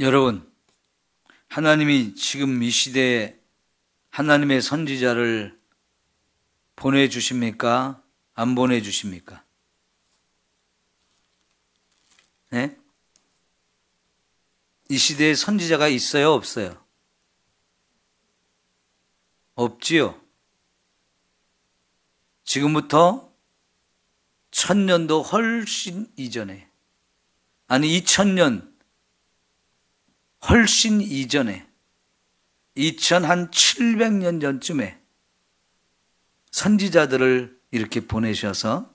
여러분, 하나님이 지금 이 시대에 하나님의 선지자를 보내주십니까? 안 보내주십니까? 네? 이 시대에 선지자가 있어요? 없어요? 없지요. 지금부터 1000년도 훨씬 이전에, 아니 2000년 훨씬 이전에, 2700년 전쯤에 선지자들을 이렇게 보내셔서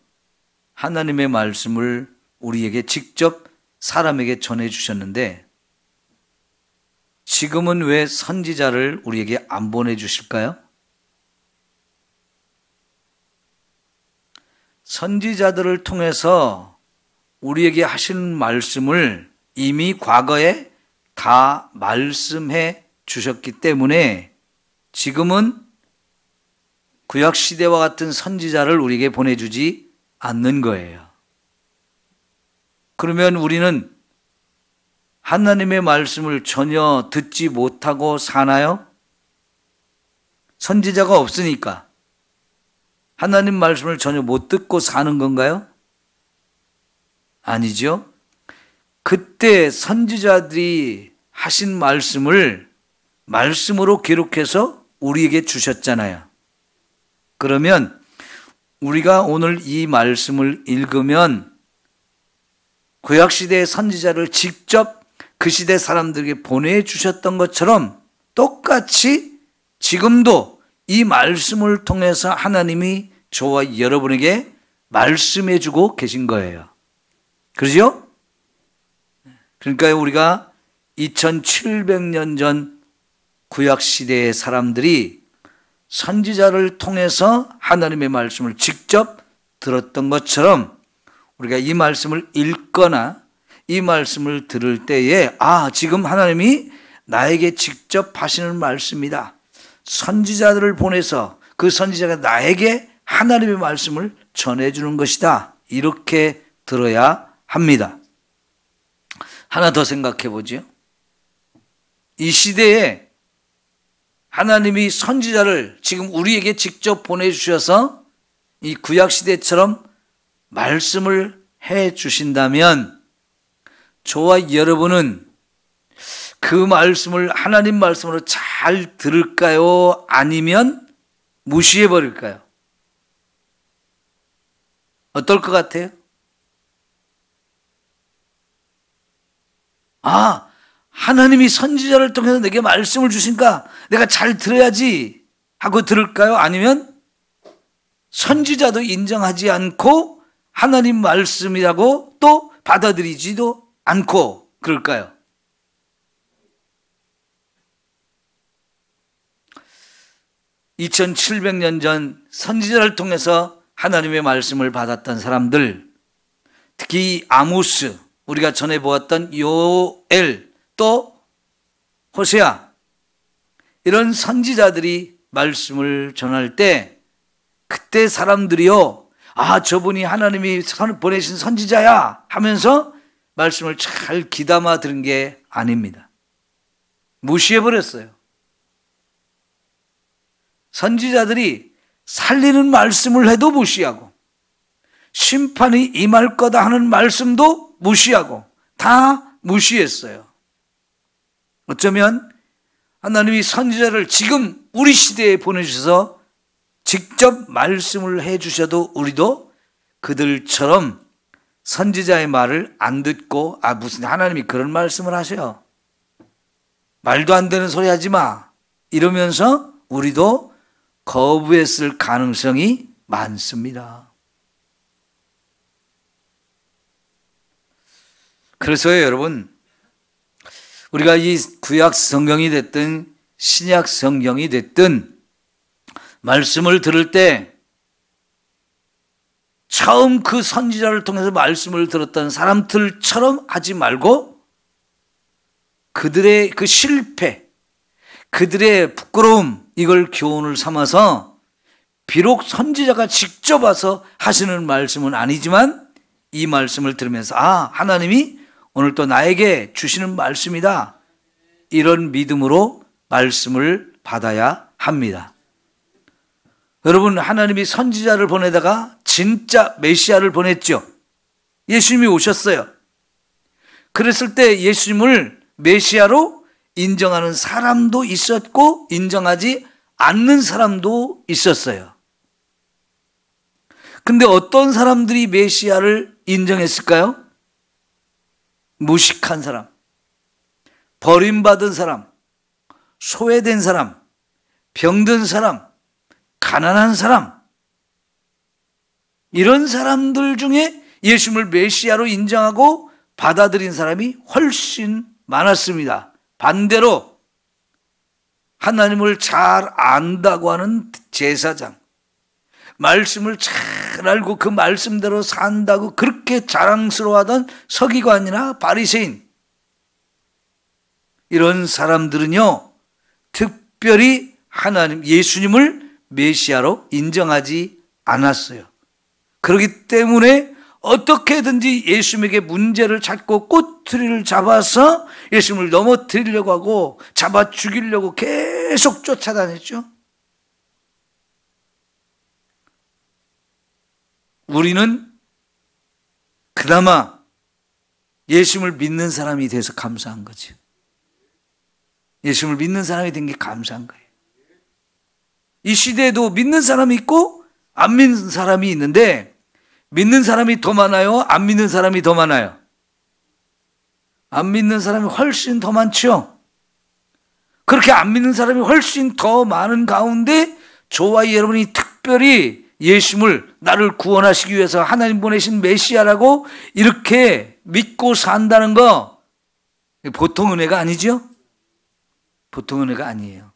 하나님의 말씀을 우리에게 직접 사람에게 전해주셨는데, 지금은 왜 선지자를 우리에게 안 보내주실까요? 선지자들을 통해서 우리에게 하시는 말씀을 이미 과거에 다 말씀해 주셨기 때문에 지금은 구약시대와 같은 선지자를 우리에게 보내주지 않는 거예요. 그러면 우리는 하나님의 말씀을 전혀 듣지 못하고 사나요? 선지자가 없으니까 하나님 말씀을 전혀 못 듣고 사는 건가요? 아니죠. 그때 선지자들이 하신 말씀을 말씀으로 기록해서 우리에게 주셨잖아요. 그러면 우리가 오늘 이 말씀을 읽으면 구약시대의 선지자를 직접 그 시대 사람들에게 보내주셨던 것처럼 똑같이 지금도 이 말씀을 통해서 하나님이 저와 여러분에게 말씀해주고 계신 거예요. 그러죠? 그러니까 우리가 2700년 전 구약시대의 사람들이 선지자를 통해서 하나님의 말씀을 직접 들었던 것처럼 우리가 이 말씀을 읽거나 이 말씀을 들을 때에 지금 하나님이 나에게 직접 하시는 말씀이다. 선지자들을 보내서 그 선지자가 나에게 하나님의 말씀을 전해주는 것이다. 이렇게 들어야 합니다. 하나 더 생각해 보죠. 이 시대에 하나님이 선지자를 지금 우리에게 직접 보내주셔서 이 구약시대처럼 말씀을 해 주신다면 저와 여러분은 그 말씀을 하나님 말씀으로 잘 들을까요? 아니면 무시해 버릴까요? 어떨 것 같아요? 하나님이 선지자를 통해서 내게 말씀을 주시니까 내가 잘 들어야지 하고 들을까요? 아니면 선지자도 인정하지 않고 하나님 말씀이라고 또 받아들이지도 않고 그럴까요? (2700년) 전 선지자를 통해서 하나님의 말씀을 받았던 사람들, 특히 아모스, 우리가 전에 보았던 요엘, 또 호세아, 이런 선지자들이 말씀을 전할 때 그때 사람들이요, 저분이 하나님이 보내신 선지자야 하면서 말씀을 잘 귀담아 들은 게 아닙니다. 무시해버렸어요. 선지자들이 살리는 말씀을 해도 무시하고 심판이 임할 거다 하는 말씀도 무시하고 다 무시했어요. 어쩌면 하나님이 선지자를 지금 우리 시대에 보내주셔서 직접 말씀을 해주셔도 우리도 그들처럼 선지자의 말을 안 듣고 무슨 하나님이 그런 말씀을 하셔요, 말도 안 되는 소리 하지 마, 이러면서 우리도 거부했을 가능성이 많습니다. 그래서요, 여러분, 우리가 이 구약 성경이 됐든 신약 성경이 됐든 말씀을 들을 때 처음 그 선지자를 통해서 말씀을 들었던 사람들처럼 하지 말고 그들의 그 실패, 그들의 부끄러움, 이걸 교훈을 삼아서 비록 선지자가 직접 와서 하시는 말씀은 아니지만 이 말씀을 들으면서 하나님이 오늘 또 나에게 주시는 말씀이다. 이런 믿음으로 말씀을 받아야 합니다. 여러분, 하나님이 선지자를 보내다가 진짜 메시아를 보냈죠. 예수님이 오셨어요. 그랬을 때 예수님을 메시아로 인정하는 사람도 있었고 인정하지 않는 사람도 있었어요. 근데 어떤 사람들이 메시아를 인정했을까요? 무식한 사람, 버림받은 사람, 소외된 사람, 병든 사람, 가난한 사람, 이런 사람들 중에 예수님을 메시아로 인정하고 받아들인 사람이 훨씬 많았습니다. 반대로 하나님을 잘 안다고 하는 제사장, 말씀을 잘 알고 그 말씀대로 산다고 그렇게 자랑스러워하던 서기관이나 바리새인, 이런 사람들은요, 특별히 하나님, 예수님을 메시아로 인정하지 않았어요. 그렇기 때문에 어떻게든지 예수님에게 문제를 찾고 꼬투리를 잡아서 예수님을 넘어뜨리려고 하고 잡아 죽이려고 계속 쫓아다녔죠. 우리는 그나마 예수님을 믿는 사람이 돼서 감사한 거죠. 예수님을 믿는 사람이 된 게 감사한 거예요. 이 시대에도 믿는 사람이 있고 안 믿는 사람이 있는데, 믿는 사람이 더 많아요? 안 믿는 사람이 더 많아요? 안 믿는 사람이 훨씬 더 많죠. 그렇게 안 믿는 사람이 훨씬 더 많은 가운데 저와 여러분이 특별히 예수님을 나를 구원하시기 위해서 하나님 보내신 메시아라고 이렇게 믿고 산다는 거, 보통 은혜가 아니죠? 보통 은혜가 아니에요.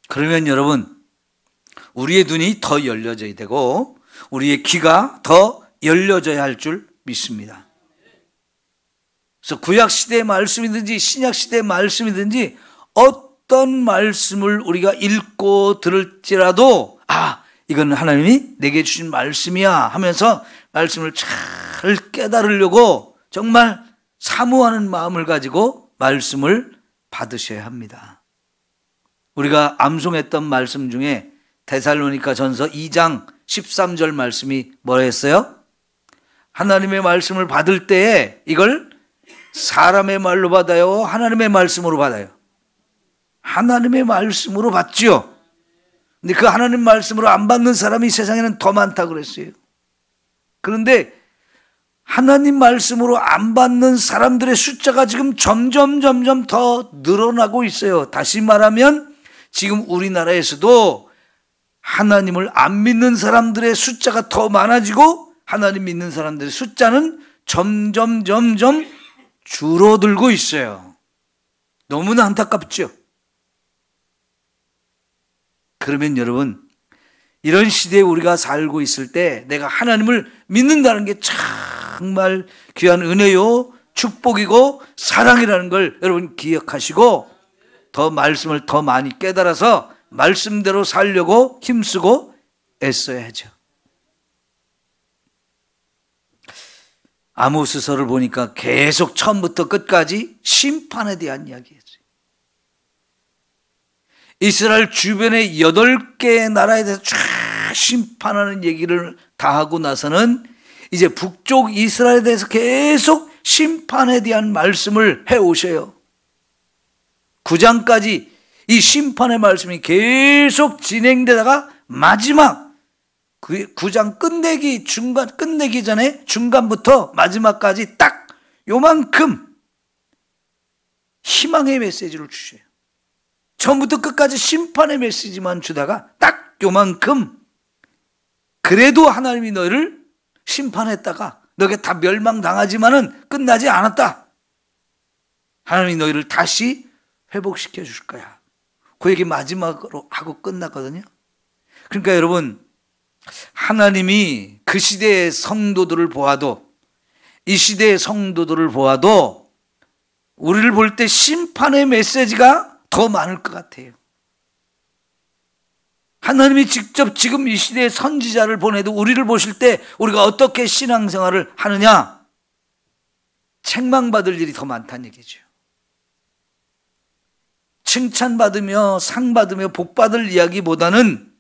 그러면 여러분, 우리의 눈이 더 열려져야 되고 우리의 귀가 더 열려져야 할 줄 믿습니다. 그래서 구약시대의 말씀이든지 신약시대의 말씀이든지 어떤 말씀을 우리가 읽고 들을지라도 이건 하나님이 내게 주신 말씀이야 하면서 말씀을 잘 깨달으려고 정말 사모하는 마음을 가지고 말씀을 받으셔야 합니다. 우리가 암송했던 말씀 중에 데살로니가 전서 2장 13절 말씀이 뭐라 했어요? 하나님의 말씀을 받을 때에 이걸 사람의 말로 받아요? 하나님의 말씀으로 받아요? 하나님의 말씀으로 받죠. 근데 그 하나님 말씀으로 안 받는 사람이 세상에는 더 많다고 그랬어요. 그런데 하나님 말씀으로 안 받는 사람들의 숫자가 지금 점점 더 늘어나고 있어요. 다시 말하면 지금 우리나라에서도 하나님을 안 믿는 사람들의 숫자가 더 많아지고 하나님 믿는 사람들의 숫자는 점점 줄어들고 있어요. 너무나 안타깝죠. 그러면 여러분, 이런 시대에 우리가 살고 있을 때 내가 하나님을 믿는다는 게 정말 귀한 은혜요, 축복이고 사랑이라는 걸 여러분 기억하시고 더 말씀을 더 많이 깨달아서 말씀대로 살려고 힘쓰고 애써야죠. 아모스서를 보니까 계속 처음부터 끝까지 심판에 대한 이야기였어요. 이스라엘 주변의 8개의 나라에 대해서 쫙 심판하는 얘기를 다 하고 나서는 이제 북쪽 이스라엘에 대해서 계속 심판에 대한 말씀을 해오셔요. 9장까지 이 심판의 말씀이 계속 진행되다가 마지막 9장 끝내기 전에 중간부터 마지막까지 딱 요만큼 희망의 메시지를 주셔요. 처음부터 끝까지 심판의 메시지만 주다가 딱 요만큼, 그래도 하나님이 너희를 심판했다가 너에게 다 멸망당하지만은 끝나지 않았다. 하나님이 너희를 다시 회복시켜 줄 거야. 그 얘기 마지막으로 하고 끝났거든요. 그러니까 여러분, 하나님이 그 시대의 성도들을 보아도, 이 시대의 성도들을 보아도 우리를 볼 때 심판의 메시지가 더 많을 것 같아요. 하나님이 직접 지금 이 시대의 선지자를 보내도 우리를 보실 때 우리가 어떻게 신앙생활을 하느냐, 책망받을 일이 더 많다는 얘기죠. 칭찬받으며 상받으며 복받을 이야기보다는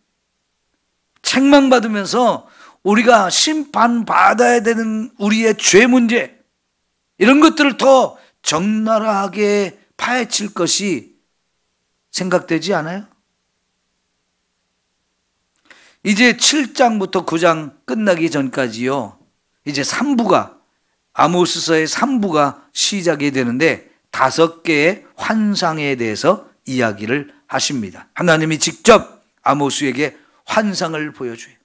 책망받으면서 우리가 심판받아야 되는 우리의 죄 문제, 이런 것들을 더 적나라하게 파헤칠 것이 생각되지 않아요? 이제 7장부터 9장 끝나기 전까지요, 이제 3부가, 아모스서의 3부가 시작이 되는데 5개의 환상에 대해서 이야기를 하십니다. 하나님이 직접 아모스에게 환상을 보여줘요.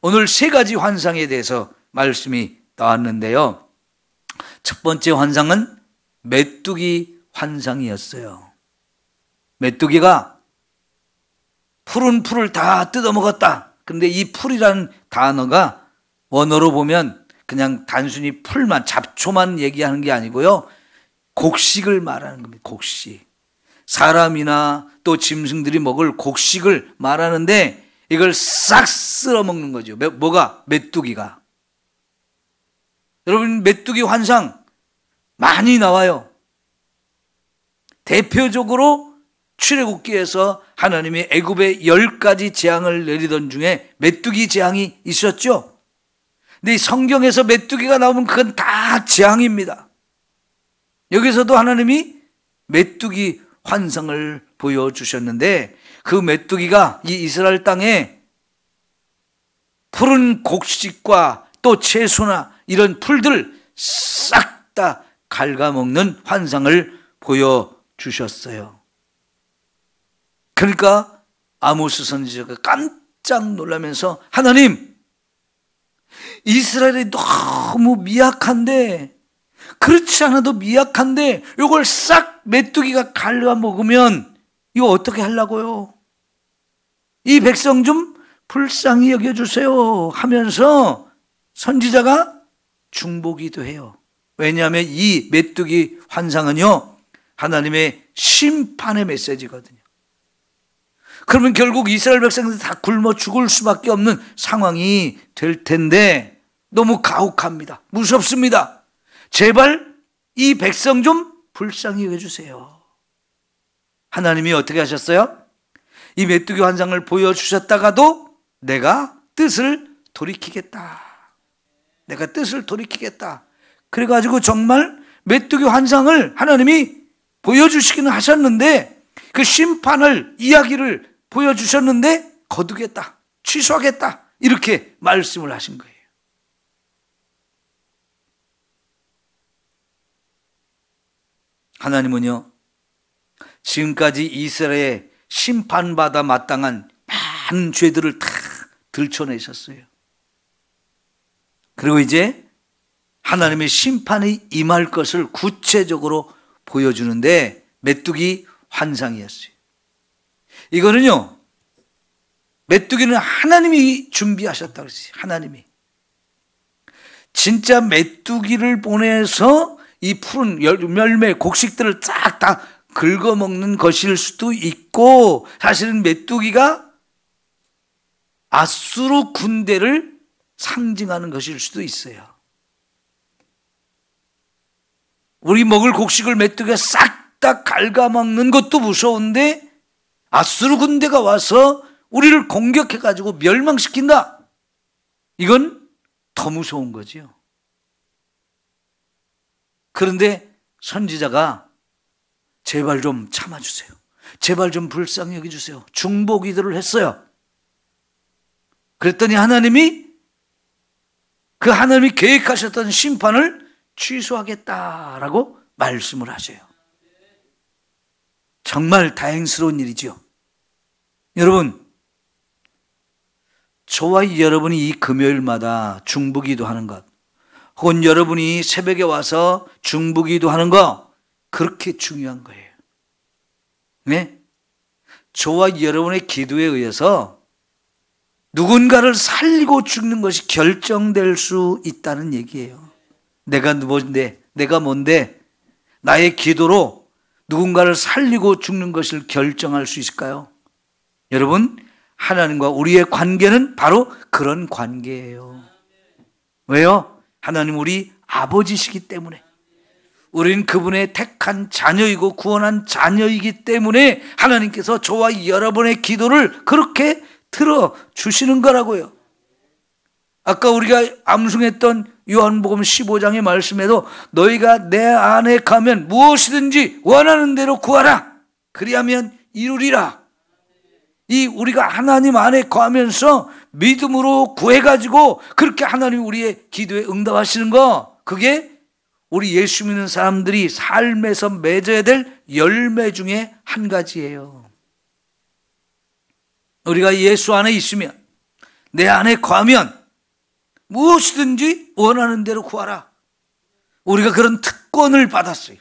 오늘 3가지 환상에 대해서 말씀이 나왔는데요, 첫 번째 환상은 메뚜기 환상이었어요. 메뚜기가 푸른 풀을 다 뜯어먹었다. 그런데 이 풀이라는 단어가 원어로 보면 그냥 단순히 풀만, 잡초만 얘기하는 게 아니고요, 곡식을 말하는 겁니다. 곡식. 사람이나 또 짐승들이 먹을 곡식을 말하는데 이걸 싹 쓸어 먹는 거죠. 뭐가? 메뚜기가. 여러분, 메뚜기 환상 많이 나와요. 대표적으로 출애굽기에서 하나님이 애굽에 10가지 재앙을 내리던 중에 메뚜기 재앙이 있었죠. 근데 이 성경에서 메뚜기가 나오면 그건 다 재앙입니다. 여기서도 하나님이 메뚜기 환상을 보여주셨는데, 그 메뚜기가 이 이스라엘 땅에 푸른 곡식과 또 채소나 이런 풀들 싹 다 갉아먹는 환상을 보여주셨어요. 그러니까 아모스 선지자가 깜짝 놀라면서, 하나님, 이스라엘이 너무 미약한데, 그렇지 않아도 미약한데 이걸 싹 메뚜기가 갉아먹으면 이거 어떻게 하려고요? 이 백성 좀 불쌍히 여겨주세요 하면서 선지자가 중보기도 해요. 왜냐하면 이 메뚜기 환상은요, 하나님의 심판의 메시지거든요. 그러면 결국 이스라엘 백성들이 다 굶어 죽을 수밖에 없는 상황이 될 텐데 너무 가혹합니다. 무섭습니다. 제발 이 백성 좀 불쌍히 여겨주세요. 하나님이 어떻게 하셨어요? 이 메뚜기 환상을 보여주셨다가도 내가 뜻을 돌이키겠다. 내가 뜻을 돌이키겠다. 그래가지고 정말 메뚜기 환상을 하나님이 보여주시기는 하셨는데, 그 심판을, 이야기를 보여주셨는데 거두겠다, 취소하겠다, 이렇게 말씀을 하신 거예요. 하나님은요, 지금까지 이스라엘에 심판받아 마땅한 많은 죄들을 다 들춰내셨어요. 그리고 이제 하나님의 심판이 임할 것을 구체적으로 보여주는데 메뚜기 환상이었어요. 이거는요, 메뚜기는 하나님이 준비하셨다고 했어요. 하나님이. 진짜 메뚜기를 보내서 이 푸른 열매, 곡식들을 싹 다 긁어먹는 것일 수도 있고, 사실은 메뚜기가 아수르 군대를 상징하는 것일 수도 있어요. 우리 먹을 곡식을 메뚜기가 싹 다 갉아먹는 것도 무서운데, 아수르 군대가 와서 우리를 공격해가지고 멸망시킨다, 이건 더 무서운 거지요. 그런데 선지자가 제발 좀 참아주세요, 제발 좀 불쌍히 여겨주세요, 중보기도를 했어요. 그랬더니 하나님이 계획하셨던 심판을 취소하겠다라고 말씀을 하세요. 정말 다행스러운 일이죠. 여러분, 저와 여러분이 이 금요일마다 중보기도 하는 것, 혹은 여러분이 새벽에 와서 중보기도 하는 거, 그렇게 중요한 거예요. 네? 저와 여러분의 기도에 의해서 누군가를 살리고 죽는 것이 결정될 수 있다는 얘기예요. 내가 뭔데 나의 기도로 누군가를 살리고 죽는 것을 결정할 수 있을까요? 여러분, 하나님과 우리의 관계는 바로 그런 관계예요. 왜요? 하나님 우리 아버지시기 때문에, 우리는 그분의 택한 자녀이고 구원한 자녀이기 때문에 하나님께서 저와 여러분의 기도를 그렇게 들어주시는 거라고요. 아까 우리가 암송했던 요한복음 15장의 말씀에도 너희가 내 안에 가면 무엇이든지 원하는 대로 구하라, 그리하면 이루리라. 이 우리가 하나님 안에 거하면서 믿음으로 구해가지고 그렇게 하나님이 우리의 기도에 응답하시는 거, 그게 우리 예수 믿는 사람들이 삶에서 맺어야 될 열매 중에 한 가지예요. 우리가 예수 안에 있으면, 내 안에 거하면 무엇이든지 원하는 대로 구하라. 우리가 그런 특권을 받았어요.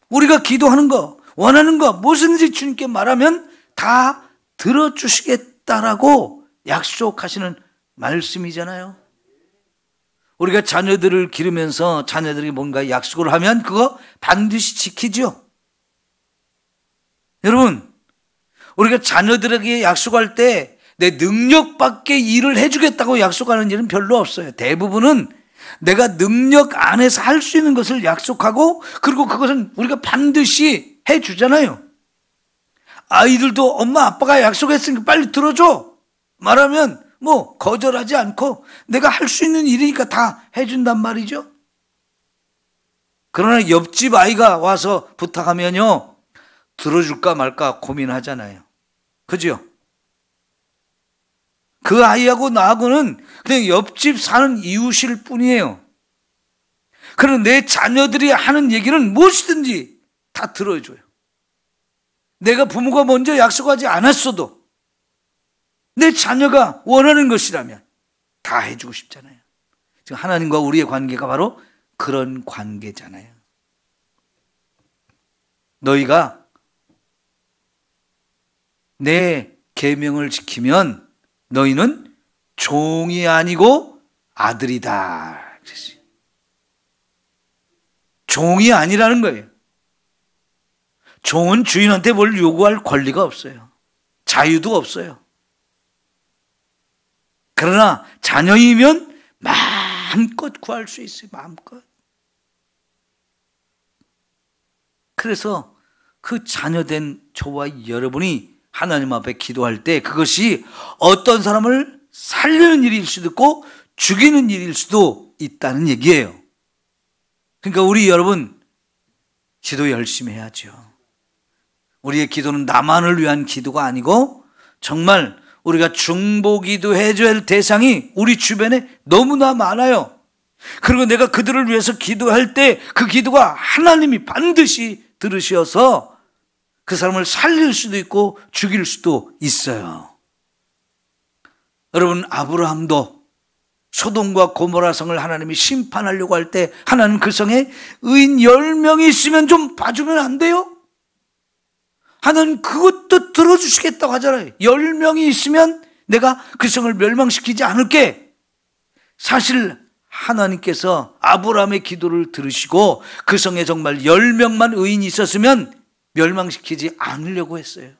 우리가 기도하는 거, 원하는 거 무엇이든지 주님께 말하면 다 들어주시겠다라고 약속하시는 말씀이잖아요. 우리가 자녀들을 기르면서 자녀들이 뭔가 약속을 하면 그거 반드시 지키죠. 여러분, 우리가 자녀들에게 약속할 때 내 능력 밖의 일을 해주겠다고 약속하는 일은 별로 없어요. 대부분은 내가 능력 안에서 할 수 있는 것을 약속하고, 그리고 그것은 우리가 반드시 해주잖아요. 아이들도 엄마 아빠가 약속했으니까 빨리 들어줘 말하면 뭐 거절하지 않고 내가 할 수 있는 일이니까 다 해준단 말이죠. 그러나 옆집 아이가 와서 부탁하면요, 들어줄까 말까 고민하잖아요. 그죠? 그 아이하고 나하고는 그냥 옆집 사는 이웃일 뿐이에요. 그럼 내 자녀들이 하는 얘기는 무엇이든지 다 들어줘요. 내가 부모가 먼저 약속하지 않았어도 내 자녀가 원하는 것이라면 다 해주고 싶잖아요. 지금 하나님과 우리의 관계가 바로 그런 관계잖아요. 너희가 내 계명을 지키면 너희는 종이 아니고 아들이다. 종이 아니라는 거예요. 종은 주인한테 뭘 요구할 권리가 없어요. 자유도 없어요. 그러나 자녀이면 마음껏 구할 수 있어요. 마음껏. 그래서 그 자녀된 저와 여러분이 하나님 앞에 기도할 때 그것이 어떤 사람을 살리는 일일 수도 있고 죽이는 일일 수도 있다는 얘기예요. 그러니까 우리 여러분 기도 열심히 해야죠. 우리의 기도는 나만을 위한 기도가 아니고 정말 우리가 중보기도 해줘야 할 대상이 우리 주변에 너무나 많아요. 그리고 내가 그들을 위해서 기도할 때 그 기도가 하나님이 반드시 들으셔서 그 사람을 살릴 수도 있고 죽일 수도 있어요. 여러분, 아브라함도 소돔과 고모라 성을 하나님이 심판하려고 할 때 하나님 그 성에 의인 10명이 있으면 좀 봐주면 안 돼요? 하나님 그것도 들어주시겠다고 하잖아요. 10명이 있으면 내가 그 성을 멸망시키지 않을게. 사실 하나님께서 아브라함의 기도를 들으시고 그 성에 정말 10명만 의인이 있었으면 멸망시키지 않으려고 했어요.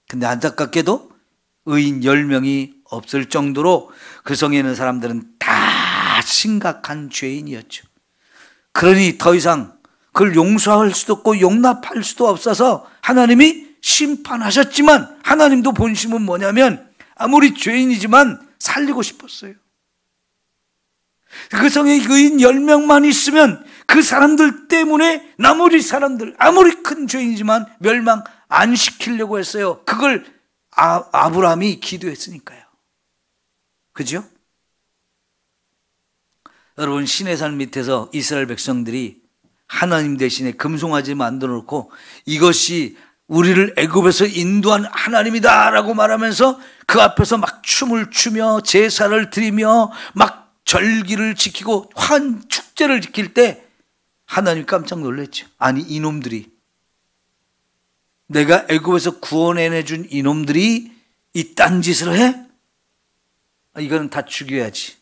근데 안타깝게도 의인 10명이 없을 정도로 그 성에 있는 사람들은 다 심각한 죄인이었죠. 그러니 더 이상 그걸 용서할 수도 없고 용납할 수도 없어서 하나님이 심판하셨지만 하나님도 본심은 뭐냐면 아무리 죄인이지만 살리고 싶었어요. 그 성에 의인 10명만 있으면 그 사람들 때문에 나머지 사람들 아무리 큰 죄인이지만 멸망 안 시키려고 했어요. 그걸 아브라함이 기도했으니까요. 그죠? 여러분, 시내산 밑에서 이스라엘 백성들이 하나님 대신에 금송아지 만들어 놓고 이것이 우리를 애굽에서 인도한 하나님이다라고 말하면서 그 앞에서 막 춤을 추며 제사를 드리며 막 절기를 지키고 환 축제를 지킬 때 하나님이 깜짝 놀랐죠. 아니, 이놈들이, 내가 애굽에서 구원해내준 이놈들이 이딴 짓을 해? 이거는 다 죽여야지.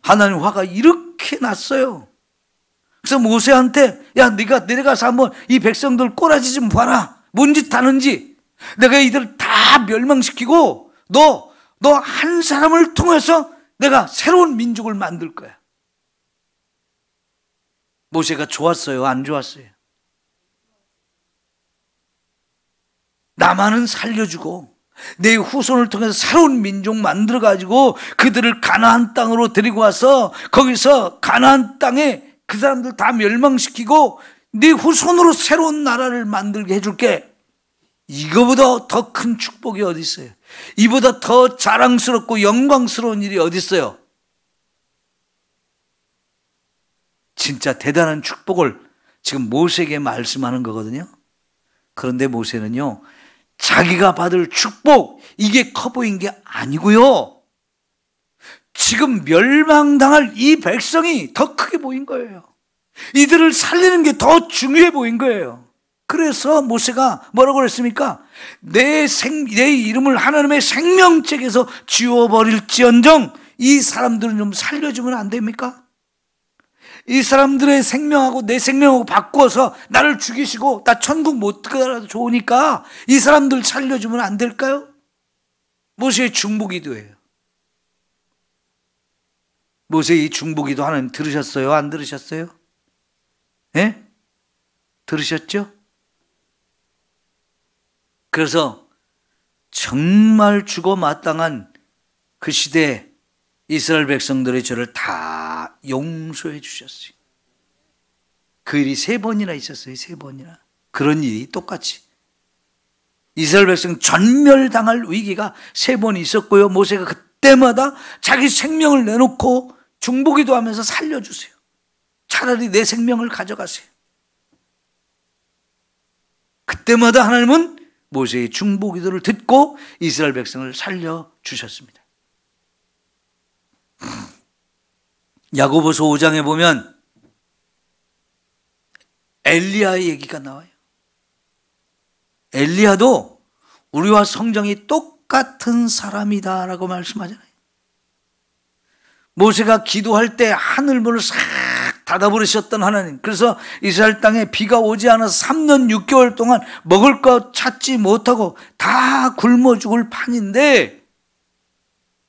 하나님 화가 이렇게 났어요. 그래서 모세한테 야, 네가 내려가서 한번 이 백성들 꼬라지 좀 봐라. 뭔 짓 하는지. 내가 이들 다 멸망시키고 너 한 사람을 통해서 내가 새로운 민족을 만들 거야. 모세가 좋았어요? 안 좋았어요? 나만은 살려주고 내 후손을 통해서 새로운 민족 만들어가지고 그들을 가나안 땅으로 데리고 와서 거기서 가나안 땅에 그 사람들 다 멸망시키고 네 후손으로 새로운 나라를 만들게 해줄게. 이거보다 더 큰 축복이 어디 있어요? 이보다 더 자랑스럽고 영광스러운 일이 어디 있어요? 진짜 대단한 축복을 지금 모세에게 말씀하는 거거든요. 그런데 모세는요, 자기가 받을 축복, 이게 커 보인 게 아니고요, 지금 멸망당할 이 백성이 더 크게 보인 거예요. 이들을 살리는 게 더 중요해 보인 거예요. 그래서 모세가 뭐라고 그랬습니까? 내 이름을 하나님의 생명책에서 지워버릴지언정 이 사람들은 좀 살려주면 안 됩니까? 이 사람들의 생명하고 내 생명하고 바꿔서 나를 죽이시고 나 천국 못 가라도 좋으니까 이 사람들 살려주면 안 될까요? 모세의 중보기도예요. 모세의 중보기도 하나님 들으셨어요? 안 들으셨어요? 예? 들으셨죠? 그래서 정말 죽어 마땅한 그 시대에 이스라엘 백성들의 죄를 다 용서해 주셨어요. 그 일이 3번이나 있었어요. 3번이나. 그런 일이 똑같이. 이스라엘 백성 전멸당할 위기가 3번 있었고요. 모세가 그때마다 자기 생명을 내놓고 중보기도 하면서 살려주세요. 차라리 내 생명을 가져가세요. 그때마다 하나님은 모세의 중보기도를 듣고 이스라엘 백성을 살려주셨습니다. 야고보서 5장에 보면 엘리야의 얘기가 나와요. 엘리야도 우리와 성정이 똑같은 사람이다라고 말씀하잖아요. 모세가 기도할 때 하늘문을 싹 닫아버리셨던 하나님, 그래서 이스라엘 땅에 비가 오지 않아서 3년 6개월 동안 먹을 것 찾지 못하고 다 굶어 죽을 판인데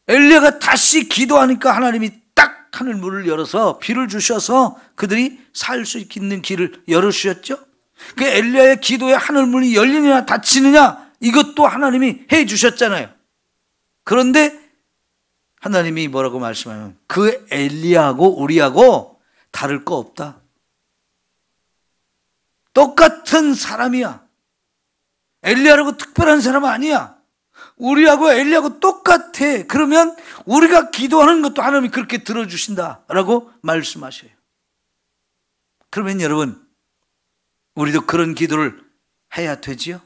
엘리야가 다시 기도하니까 하나님이 딱 하늘문을 열어서 비를 주셔서 그들이 살 수 있는 길을 열어주셨죠. 그 엘리야의 기도에 하늘문이 열리느냐 닫히느냐 이것도 하나님이 해 주셨잖아요. 그런데 하나님이 뭐라고 말씀하면 그 엘리야하고 우리하고 다를 거 없다. 똑같은 사람이야. 엘리야라고 특별한 사람 아니야. 우리하고 엘리야하고 똑같아. 그러면 우리가 기도하는 것도 하나님이 그렇게 들어주신다라고 말씀하셔요. 그러면 여러분, 우리도 그런 기도를 해야 되지요?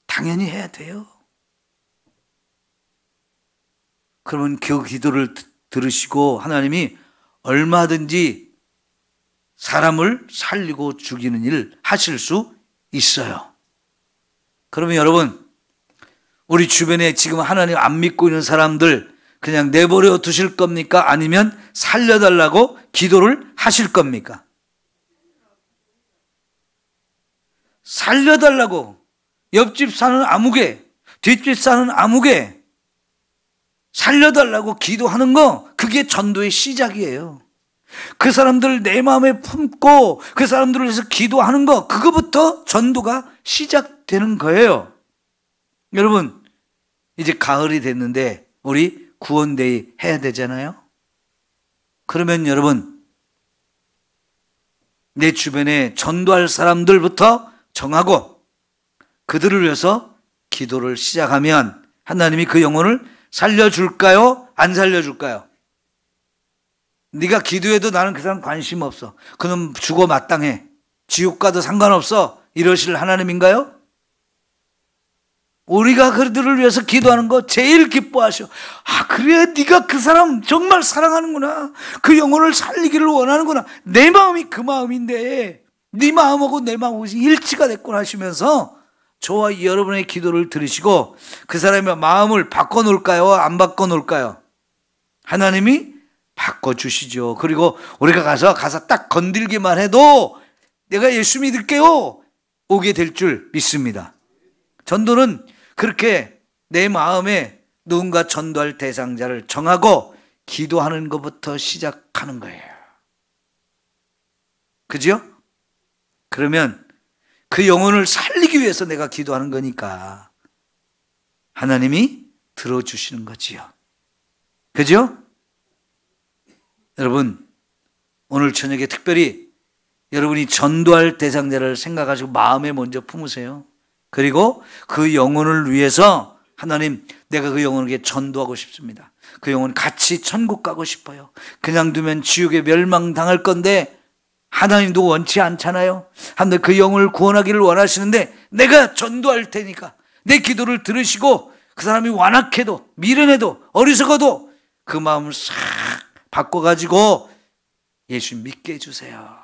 당연히 해야 돼요. 그러면 그 기도를 들으시고 하나님이 얼마든지 사람을 살리고 죽이는 일 하실 수 있어요. 그러면 여러분, 우리 주변에 지금 하나님 안 믿고 있는 사람들 그냥 내버려 두실 겁니까? 아니면 살려달라고 기도를 하실 겁니까? 살려달라고. 옆집 사는 아무개, 뒷집 사는 아무개 살려달라고 기도하는 거, 그게 전도의 시작이에요. 그 사람들 내 마음에 품고 그 사람들을 위해서 기도하는 거, 그거부터 전도가 시작되는 거예요. 여러분, 이제 가을이 됐는데 우리 구원데이 해야 되잖아요. 그러면 여러분, 내 주변에 전도할 사람들부터 정하고 그들을 위해서 기도를 시작하면 하나님이 그 영혼을 살려줄까요? 안 살려줄까요? 네가 기도해도 나는 그 사람 관심 없어. 그놈 죽어 마땅해. 지옥 가도 상관없어. 이러실 하나님인가요? 우리가 그들을 위해서 기도하는 거 제일 기뻐하셔. 아, 그래, 네가 그 사람 정말 사랑하는구나. 그 영혼을 살리기를 원하는구나. 내 마음이 그 마음인데 네 마음하고 내 마음하고 일치가 됐구나 하시면서 저와 여러분의 기도를 들으시고 그 사람의 마음을 바꿔놓을까요? 안 바꿔놓을까요? 하나님이 바꿔주시죠. 그리고 우리가 가서 딱 건들기만 해도 내가 예수 믿을게요 오게 될 줄 믿습니다. 전도는 그렇게 내 마음에 누군가 전도할 대상자를 정하고 기도하는 것부터 시작하는 거예요. 그죠? 그러면 그 영혼을 살리기 위해서 내가 기도하는 거니까 하나님이 들어주시는 거지요. 그죠? 여러분, 오늘 저녁에 특별히 여러분이 전도할 대상자를 생각하시고 마음에 먼저 품으세요. 그리고 그 영혼을 위해서 하나님, 내가 그 영혼에게 전도하고 싶습니다. 그 영혼 같이 천국 가고 싶어요. 그냥 두면 지옥에 멸망당할 건데 하나님도 원치 않잖아요. 하나님 그 영혼을 구원하기를 원하시는데 내가 전도할 테니까 내 기도를 들으시고 그 사람이 완악해도 미련해도 어리석어도 그 마음을 싹 바꿔가지고 예수 믿게 해주세요.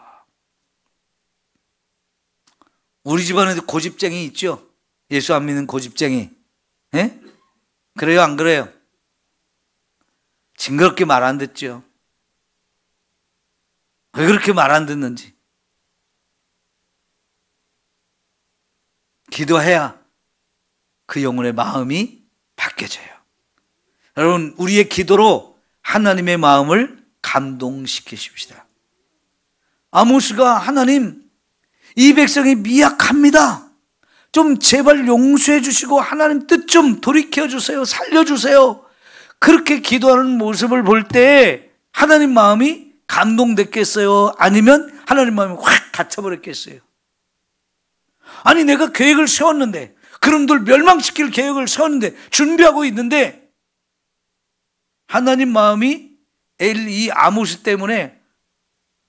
우리 집안에도 고집쟁이 있죠? 예수 안 믿는 고집쟁이. 예? 그래요, 안 그래요? 징그럽게 말 안 듣죠? 왜 그렇게 말 안 듣는지. 기도해야 그 영혼의 마음이 바뀌어져요. 여러분, 우리의 기도로 하나님의 마음을 감동시키십시다. 아모스가 하나님, 이 백성이 미약합니다. 좀 제발 용서해 주시고 하나님 뜻 좀 돌이켜 주세요. 살려주세요. 그렇게 기도하는 모습을 볼 때 하나님 마음이 감동됐겠어요? 아니면 하나님 마음이 확 닫혀버렸겠어요? 아니, 내가 계획을 세웠는데, 그놈들 멸망시킬 계획을 세웠는데, 준비하고 있는데 하나님 마음이 이 아모스 때문에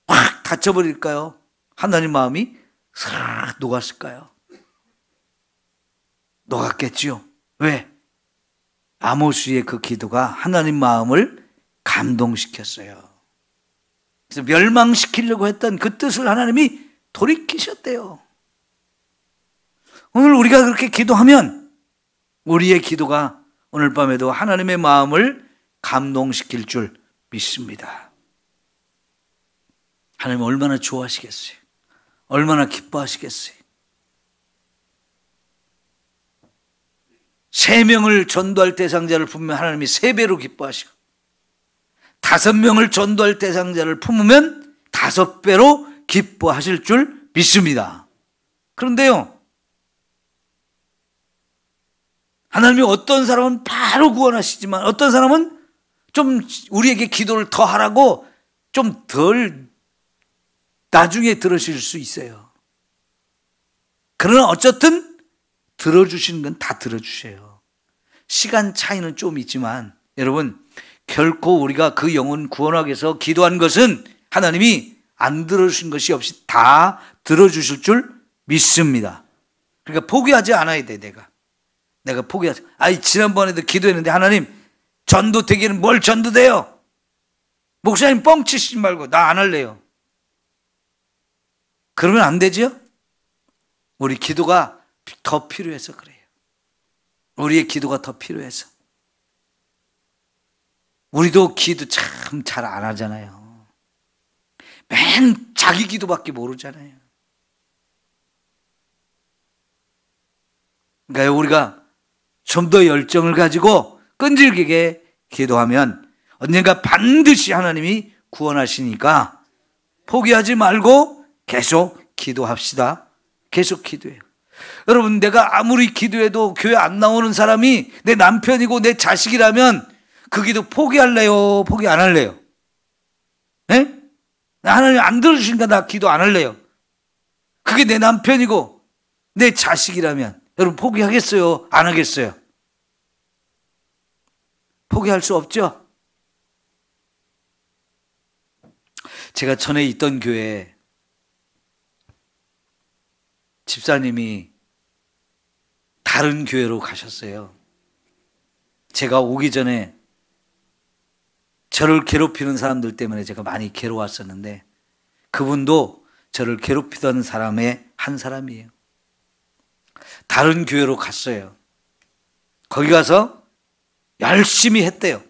확 닫혀버릴까요? 하나님 마음이 싹 녹았을까요? 녹았겠죠. 왜? 아모스의 그 기도가 하나님 마음을 감동시켰어요. 그래서 멸망시키려고 했던 그 뜻을 하나님이 돌이키셨대요. 오늘 우리가 그렇게 기도하면 우리의 기도가 오늘 밤에도 하나님의 마음을 감동시킬 줄 믿습니다. 하나님 얼마나 좋아하시겠어요? 얼마나 기뻐하시겠어요? 3명을 전도할 대상자를 품으면 하나님이 3배로 기뻐하시고 5명을 전도할 대상자를 품으면 5배로 기뻐하실 줄 믿습니다. 그런데요, 하나님이 어떤 사람은 바로 구원하시지만 어떤 사람은 좀 우리에게 기도를 더 하라고 좀 덜 나중에 들으실 수 있어요. 그러나 어쨌든 들어주시는 건 다 들어주셔요. 시간 차이는 좀 있지만 여러분, 결코 우리가 그 영혼 구원하기 위해서 기도한 것은 하나님이 안 들어주신 것이 없이 다 들어주실 줄 믿습니다. 그러니까 포기하지 않아야 돼. 내가 포기하지. 지난번에도 기도했는데 하나님, 전도 되기는 뭘 전도돼요? 목사님 뻥치시지 말고 나 안 할래요. 그러면 안 되죠? 우리 기도가 더 필요해서 그래요. 우리의 기도가 더 필요해서. 우리도 기도 참 잘 안 하잖아요. 맨 자기 기도밖에 모르잖아요. 그러니까 우리가 좀 더 열정을 가지고 끈질기게 기도하면 언젠가 반드시 하나님이 구원하시니까 포기하지 말고 계속 기도합시다. 계속 기도해요. 여러분, 내가 아무리 기도해도 교회 안 나오는 사람이 내 남편이고 내 자식이라면 그 기도 포기할래요? 포기 안 할래요? 네? 하나님 안 들어주시니까 나 기도 안 할래요. 그게 내 남편이고 내 자식이라면 여러분 포기하겠어요? 안 하겠어요? 포기할 수 없죠? 제가 전에 있던 교회에 집사님이 다른 교회로 가셨어요. 제가 오기 전에 저를 괴롭히는 사람들 때문에 제가 많이 괴로웠었는데 그분도 저를 괴롭히던 사람의 한 사람이에요. 다른 교회로 갔어요. 거기 가서 열심히 했대요.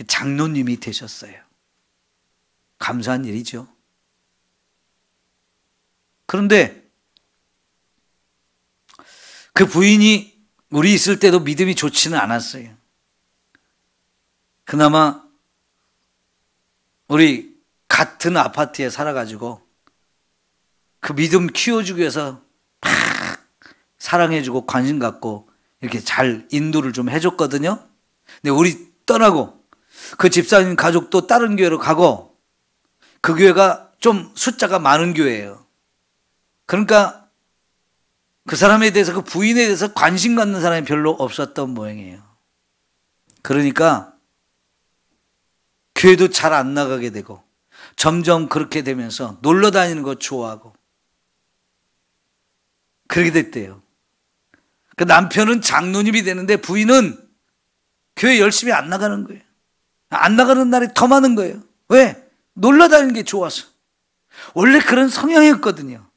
장로님이 되셨어요. 감사한 일이죠. 그런데 그 부인이 우리 있을 때도 믿음이 좋지는 않았어요. 그나마 우리 같은 아파트에 살아가지고 그 믿음 키워주기 위해서 막 사랑해주고 관심 갖고 이렇게 잘 인도를 좀 해줬거든요. 근데 우리 떠나고 그 집사님 가족도 다른 교회로 가고 그 교회가 좀 숫자가 많은 교회예요. 그러니까 그 사람에 대해서 그 부인에 대해서 관심 갖는 사람이 별로 없었던 모양이에요. 그러니까 교회도 잘 안 나가게 되고 점점 그렇게 되면서 놀러 다니는 거 좋아하고 그렇게 됐대요. 그 남편은 장로님이 되는데 부인은 교회 열심히 안 나가는 거예요. 안 나가는 날이 더 많은 거예요. 왜? 놀러 다니는 게 좋아서. 원래 그런 성향이었거든요.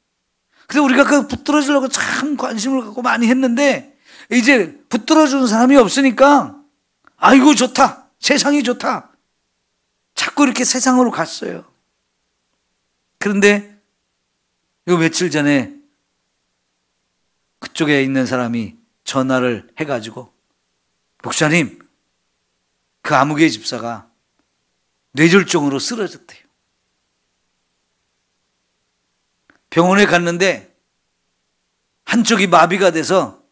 그래서 우리가 그 붙들어주려고 참 관심을 갖고 많이 했는데 이제 붙들어주는 사람이 없으니까 아이고 좋다, 세상이 좋다, 자꾸 이렇게 세상으로 갔어요. 그런데 요 며칠 전에 그쪽에 있는 사람이 전화를 해가지고 목사님, 그 아무개 집사가 뇌졸중으로 쓰러졌대요. 병원에 갔는데 한쪽이 마비가 돼서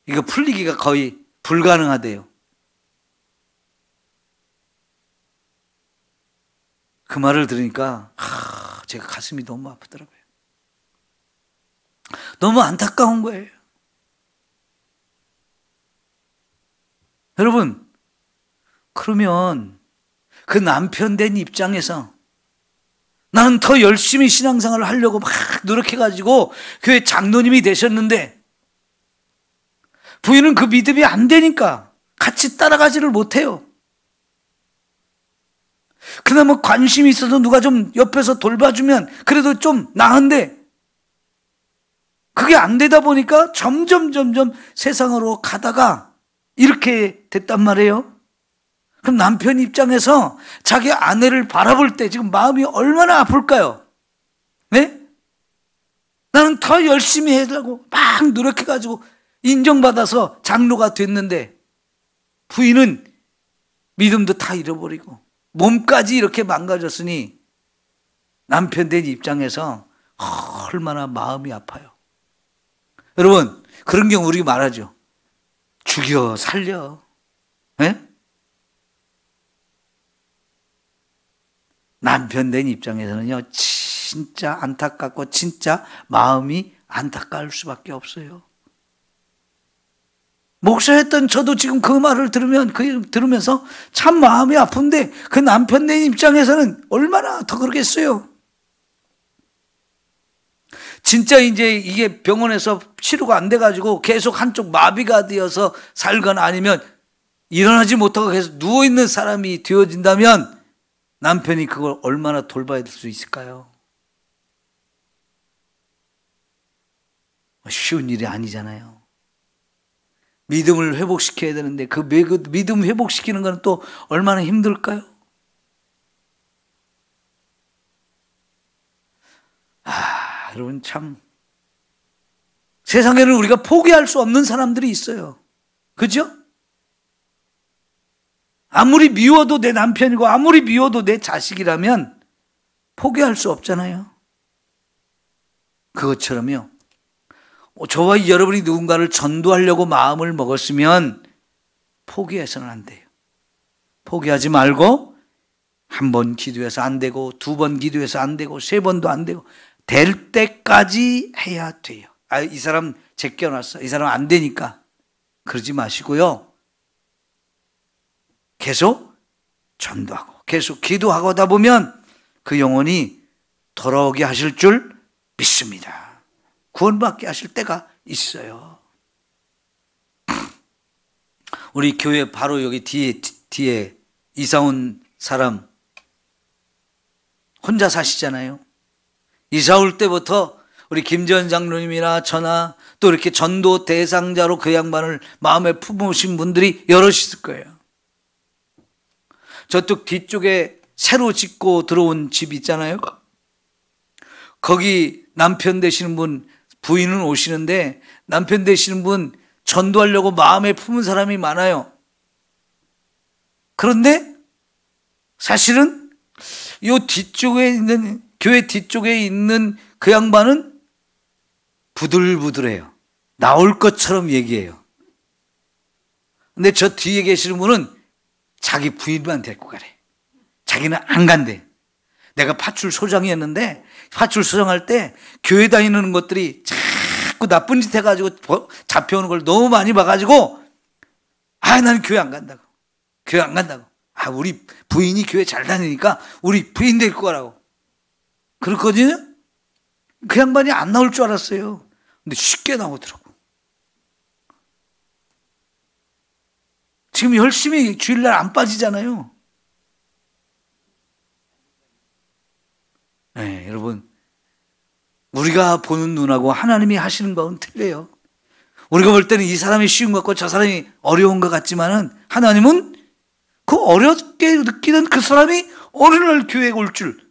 이거 풀리기가 거의 불가능하대요. 그 말을 들으니까 제가 가슴이 너무 아프더라고요. 너무 안타까운 거예요. 여러분, 그러면 그 남편 된 입장에서 나는 더 열심히 신앙생활을 하려고 막 노력해가지고 교회 장로님이 되셨는데 부인은 그 믿음이 안 되니까 같이 따라가지를 못해요. 그나마 관심이 있어서 누가 좀 옆에서 돌봐주면 그래도 좀 나은데 그게 안 되다 보니까 점점 세상으로 가다가 이렇게 됐단 말이에요. 그럼 남편 입장에서 자기 아내를 바라볼 때 지금 마음이 얼마나 아플까요? 네? 나는 더 열심히 해달라고 막 노력해가지고 인정받아서 장로가 됐는데 부인은 믿음도 다 잃어버리고 몸까지 이렇게 망가졌으니 남편 된 입장에서 얼마나 마음이 아파요. 여러분, 그런 경우 우리 말하죠. 죽여 살려. 네? 남편 된 입장에서는요, 진짜 안타깝고 진짜 마음이 안타까울 수밖에 없어요. 목사였던 저도 지금 그 말을 들으면서 참 마음이 아픈데 그 남편 된 입장에서는 얼마나 더 그러겠어요. 진짜 이제 이게 병원에서 치료가 안 돼가지고 계속 한쪽 마비가 되어서 살거나 아니면 일어나지 못하고 계속 누워있는 사람이 되어진다면 남편이 그걸 얼마나 돌봐야 될 수 있을까요? 쉬운 일이 아니잖아요. 믿음을 회복시켜야 되는데 그 믿음 회복시키는 건 또 얼마나 힘들까요? 여러분 참 세상에는 우리가 포기할 수 없는 사람들이 있어요. 그죠? 아무리 미워도 내 남편이고 아무리 미워도 내 자식이라면 포기할 수 없잖아요. 그것처럼요. 저와 여러분이 누군가를 전도하려고 마음을 먹었으면 포기해서는 안 돼요. 포기하지 말고 한 번 기도해서 안 되고 두 번 기도해서 안 되고 세 번도 안 되고 될 때까지 해야 돼요. 이 사람 제껴놨어. 이 사람 안 되니까. 그러지 마시고요. 계속 전도하고 계속 기도하고 하다 보면 그 영혼이 돌아오게 하실 줄 믿습니다. 구원받게 하실 때가 있어요. 우리 교회 바로 여기 뒤에 이사 온 사람 혼자 사시잖아요. 이사 올 때부터 우리 김전 장로님이나 저나 또 이렇게 전도 대상자로 그 양반을 마음에 품으신 분들이 여럿 있을 거예요. 저쪽 뒤쪽에 새로 짓고 들어온 집 있잖아요. 거기 남편 되시는 분, 부인은 오시는데 남편 되시는 분 전도하려고 마음에 품은 사람이 많아요. 그런데 사실은 요 뒤쪽에 있는, 교회 뒤쪽에 있는 그 양반은 부들부들해요. 나올 것처럼 얘기해요. 근데 저 뒤에 계시는 분은 자기 부인만 데리고 가래. 자기는 안 간대. 내가 파출소장이었는데 파출소장할 때 교회 다니는 것들이 자꾸 나쁜 짓 해가지고 잡혀오는 걸 너무 많이 봐가지고 나는 교회 안 간다고. 교회 안 간다고. 우리 부인이 교회 잘 다니니까 우리 부인 데리고 가라고. 그렇거든요. 그 양반이 안 나올 줄 알았어요. 근데 쉽게 나오더라고. 지금 열심히 주일날 안 빠지잖아요. 네, 여러분, 우리가 보는 눈하고 하나님이 하시는 것은 틀려요. 우리가 볼 때는 이 사람이 쉬운 것 같고 저 사람이 어려운 것 같지만은 하나님은 그 어렵게 느끼는 그 사람이 어느 날 교회에 올 줄,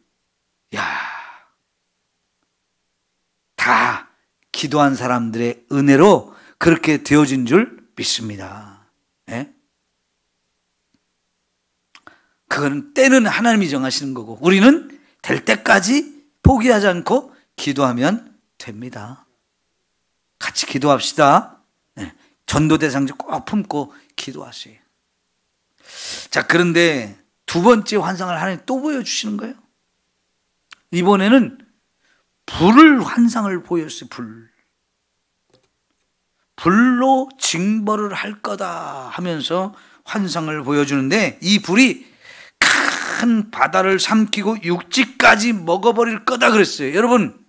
다 기도한 사람들의 은혜로 그렇게 되어진 줄 믿습니다. 네? 그거는 때는 하나님이 정하시는 거고 우리는 될 때까지 포기하지 않고 기도하면 됩니다. 같이 기도합시다. 네. 전도대상자 꼭 품고 기도하세요. 자, 그런데 두 번째 환상을 하나님 또 보여주시는 거예요. 이번에는 불을 환상을 보였어요. 불로 징벌을 할 거다 하면서 환상을 보여주는데 이 불이 큰 바다를 삼키고 육지까지 먹어버릴 거다 그랬어요. 여러분,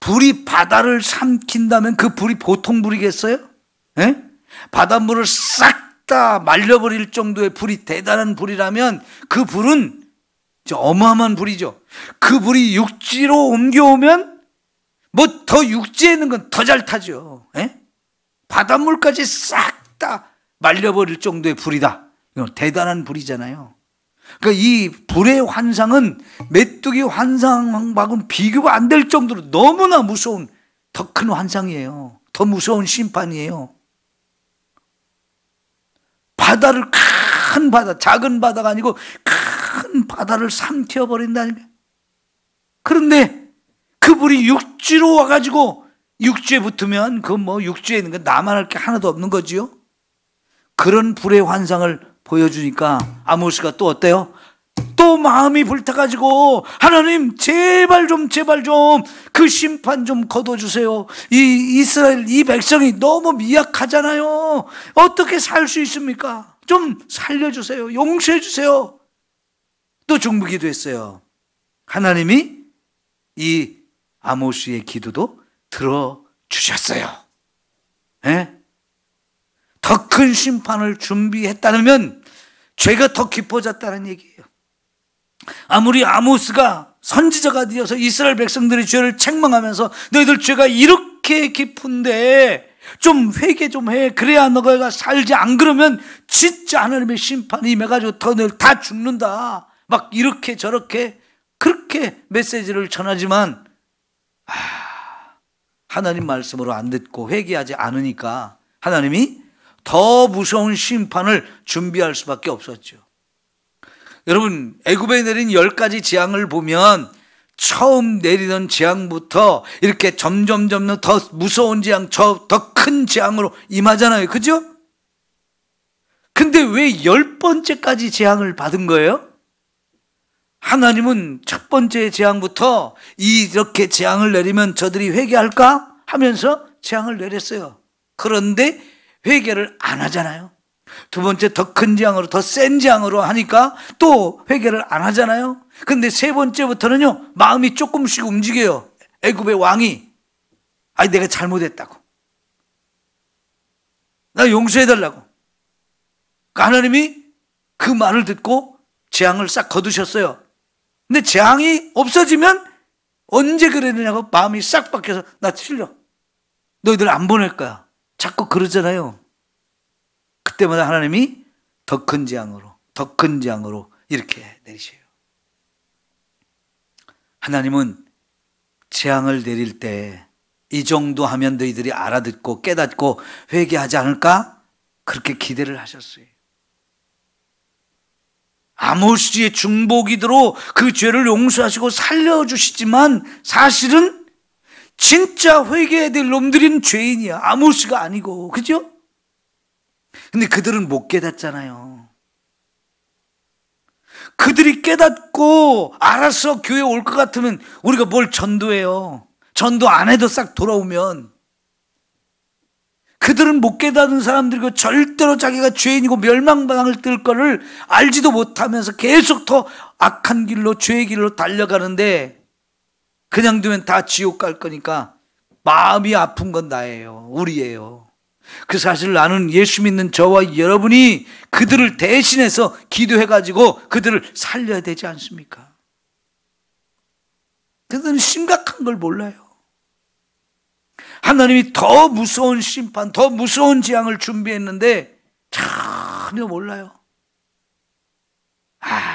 불이 바다를 삼킨다면 그 불이 보통 불이겠어요? 네? 바닷물을 싹 다 말려버릴 정도의 불이, 대단한 불이라면 그 불은 어마어마한 불이죠. 그 불이 육지로 옮겨오면 뭐 더 육지에 있는 건 더 잘 타죠. 네? 바닷물까지 싹 다 말려버릴 정도의 불이다. 이건 대단한 불이잖아요. 그러니까 이 불의 환상은 메뚜기 환상하고는 비교가 안 될 정도로 너무나 무서운 더 큰 환상이에요. 더 무서운 심판이에요. 바다를, 큰 바다, 작은 바다가 아니고 큰 바다를 삼켜버린다니까. 그런데 그 불이 육지로 와가지고 육지에 붙으면 그 뭐 육지에 있는 건 나만 할 게 하나도 없는 거지요. 그런 불의 환상을 보여주니까 아모스가 또 어때요? 또 마음이 불타가지고 하나님 제발 좀 그 심판 좀 거둬주세요. 이 이스라엘 이 백성이 너무 미약하잖아요. 어떻게 살 수 있습니까? 좀 살려주세요. 용서해 주세요. 또 중보기도 했어요. 하나님이 이 아모스의 기도도 들어주셨어요. 네? 더 큰 심판을 준비했다면 죄가 더 깊어졌다는 얘기예요. 아무리 아모스가 선지자가 되어서 이스라엘 백성들의 죄를 책망하면서 너희들 죄가 이렇게 깊은데 좀 회개 좀 해. 그래야 너희가 살지. 안 그러면 진짜 하나님의 심판이 임해가지고 너희들 다 죽는다. 막 이렇게 저렇게 그렇게 메시지를 전하지만 하나님 말씀으로 안 듣고 회개하지 않으니까 하나님이 더 무서운 심판을 준비할 수밖에 없었죠. 여러분, 애굽에 내린 10가지 재앙을 보면 처음 내리던 재앙부터 이렇게 점점 더 무서운 재앙, 더 큰 재앙으로 임하잖아요. 그죠? 근데 왜 10번째까지 재앙을 받은 거예요? 하나님은 첫 번째 재앙부터 이렇게 재앙을 내리면 저들이 회개할까 하면서 재앙을 내렸어요. 그런데 회개를 안 하잖아요. 두 번째 더 큰 재앙으로, 더 센 재앙으로 하니까 또 회개를 안 하잖아요. 근데 세 번째부터는요, 마음이 조금씩 움직여요. 애굽의 왕이 내가 잘못했다고, 나 용서해달라고. 그러니까 하나님이 그 말을 듣고 재앙을 싹 거두셨어요. 근데 재앙이 없어지면 언제 그랬느냐고 마음이 싹 바뀌어서 나 틀려, 너희들 안 보낼 거야, 자꾸 그러잖아요. 그때마다 하나님이 더 큰 재앙으로 이렇게 내리셔요. 하나님은 재앙을 내릴 때 이 정도 하면 너희들이 알아듣고 깨닫고 회개하지 않을까? 그렇게 기대를 하셨어요. 아모스의 중보기도로 그 죄를 용서하시고 살려주시지만 사실은 진짜 회개해야 될 놈들은 죄인이야. 아모스가 아니고. 그죠? 근데 그들은 못 깨닫잖아요. 그들이 깨닫고 알아서 교회 올 것 같으면 우리가 뭘 전도해요. 전도 안 해도 싹 돌아오면. 그들은 못 깨닫는 사람들이고 절대로 자기가 죄인이고 멸망당할 뜰 거를 알지도 못하면서 계속 더 악한 길로, 죄의 길로 달려가는데 그냥 두면 다 지옥 갈 거니까 마음이 아픈 건 나예요. 우리예요. 그 사실 나는 예수 믿는 저와 여러분이 그들을 대신해서 기도해가지고 그들을 살려야 되지 않습니까? 그들은 심각한 걸 몰라요. 하나님이 더 무서운 심판, 더 무서운 재앙을 준비했는데 전혀 몰라요.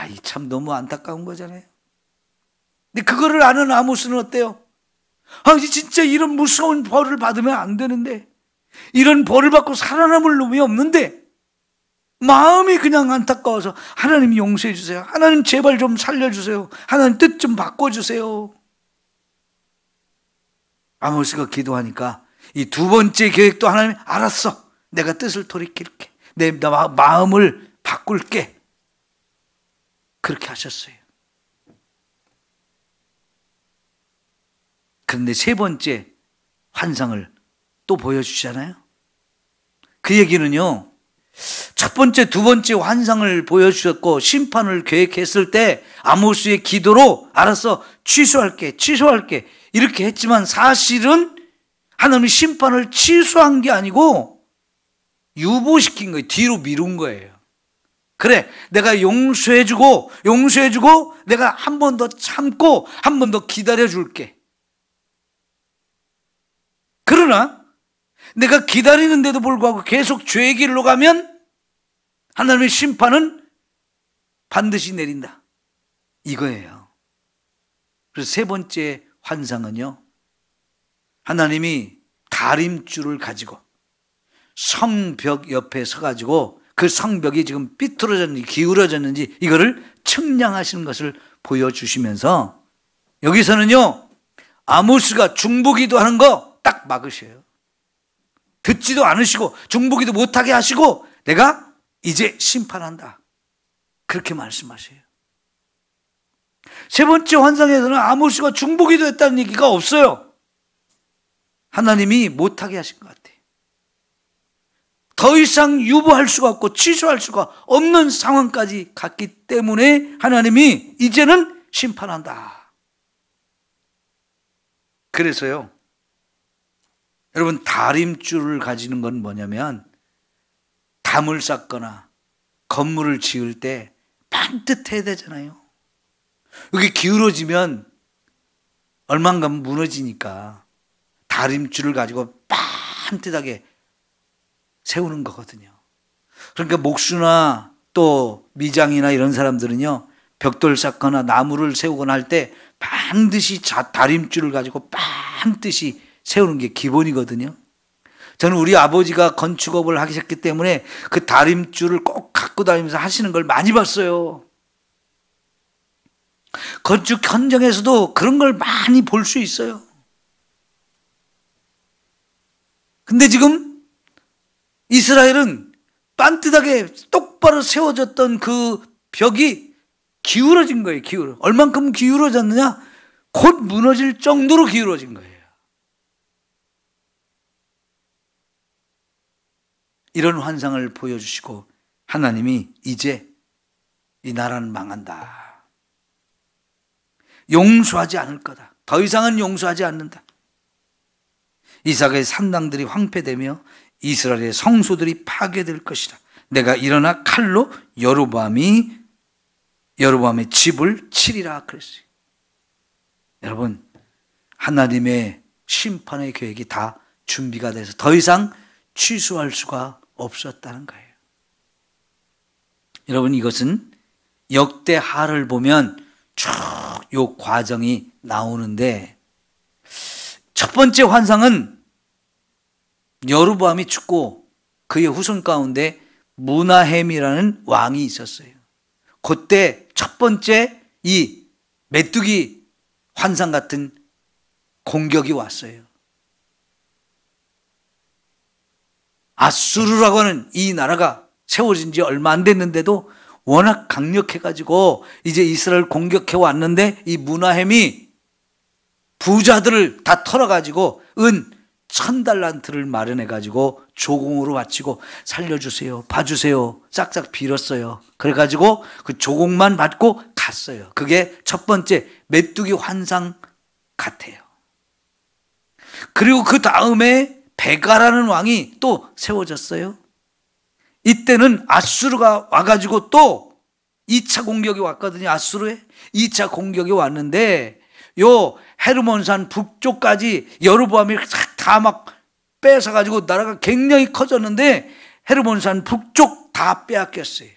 이 참 너무 안타까운 거잖아요. 근데 그거를 아는 아모스는 어때요? 진짜 이런 무서운 벌을 받으면 안 되는데, 이런 벌을 받고 살아남을 놈이 없는데 마음이 그냥 안타까워서 하나님 용서해 주세요. 하나님 제발 좀 살려주세요. 하나님 뜻 좀 바꿔주세요. 아모스가 기도하니까 이 두 번째 계획도 하나님 알았어. 내가 뜻을 돌이킬게. 내 마음을 바꿀게. 그렇게 하셨어요. 그런데 세 번째 환상을 또 보여주잖아요. 그 얘기는요, 첫 번째, 두 번째 환상을 보여주셨고 심판을 계획했을 때 아모스의 기도로 알았어, 취소할게 이렇게 했지만 사실은 하나님이 심판을 취소한 게 아니고 유보시킨 거예요. 뒤로 미룬 거예요. 그래, 내가 용서해주고 내가 한 번 더 참고 한 번 더 기다려줄게. 그러나 내가 기다리는데도 불구하고 계속 죄의 길로 가면 하나님의 심판은 반드시 내린다. 이거예요. 그래서 세 번째 환상은요, 하나님이 다림줄을 가지고 성벽 옆에 서가지고 그 성벽이 지금 삐뚤어졌는지 기울어졌는지 이거를 측량하시는 것을 보여주시면서 여기서는요, 아모스가 중보기도 하는 거 딱 막으셔요. 듣지도 않으시고 중보기도 못하게 하시고 내가 이제 심판한다. 그렇게 말씀하셔요. 세 번째 환상에서는 아모스가 중보기도 했다는 얘기가 없어요. 하나님이 못하게 하신 것 같아요. 더 이상 유보할 수가 없고 취소할 수가 없는 상황까지 갔기 때문에 하나님이 이제는 심판한다. 그래서요, 여러분, 다림줄을 가지는 건 뭐냐면 담을 쌓거나 건물을 지을 때 반듯해야 되잖아요. 여기 기울어지면 얼만가 무너지니까 다림줄을 가지고 반듯하게 세우는 거거든요. 그러니까 목수나 또 미장이나 이런 사람들은요, 벽돌 쌓거나 나무를 세우거나 할 때 반드시 다림줄을 가지고 반드시 세우는 게 기본이거든요. 저는 우리 아버지가 건축업을 하셨기 때문에 그 다림줄을 꼭 갖고 다니면서 하시는 걸 많이 봤어요. 건축 현장에서도 그런 걸 많이 볼 수 있어요. 근데 지금 이스라엘은 반듯하게 똑바로 세워졌던 그 벽이 기울어진 거예요. 얼만큼 기울어졌느냐? 곧 무너질 정도로 기울어진 거예요. 이런 환상을 보여주시고 하나님이 이제 이 나라는 망한다. 용서하지 않을 거다. 더 이상은 용서하지 않는다. 이삭의 산당들이 황폐되며 이스라엘의 성소들이 파괴될 것이다. 내가 일어나 칼로 여로보암의 집을 치리라 그랬어요. 여러분, 하나님의 심판의 계획이 다 준비가 돼서 더 이상 취소할 수가 없었다는 거예요. 여러분, 이것은 역대하를 보면 쭉 요 과정이 나오는데, 첫 번째 환상은 여로보암이 죽고 그의 후손 가운데 므나헴이라는 왕이 있었어요. 그때 첫 번째 이 메뚜기 환상 같은 공격이 왔어요. 아수르라고 하는 이 나라가 세워진 지 얼마 안 됐는데도 워낙 강력해가지고 이제 이스라엘 공격해 왔는데 이 문하햄이 부자들을 다 털어가지고 은 1000달란트를 마련해가지고 조공으로 바치고 살려주세요, 봐주세요 싹싹 빌었어요. 그래가지고 그 조공만 받고 갔어요. 그게 첫 번째 메뚜기 환상 같아요. 그리고 그 다음에 베가라는 왕이 또 세워졌어요. 이때는 아수르가 와가지고 또 2차 공격이 왔거든요. 아수르에 2차 공격이 왔는데 요 헤르몬산 북쪽까지 여로보암이 다 막 뺏어가지고 나라가 굉장히 커졌는데 헤르몬산 북쪽 다 빼앗겼어요.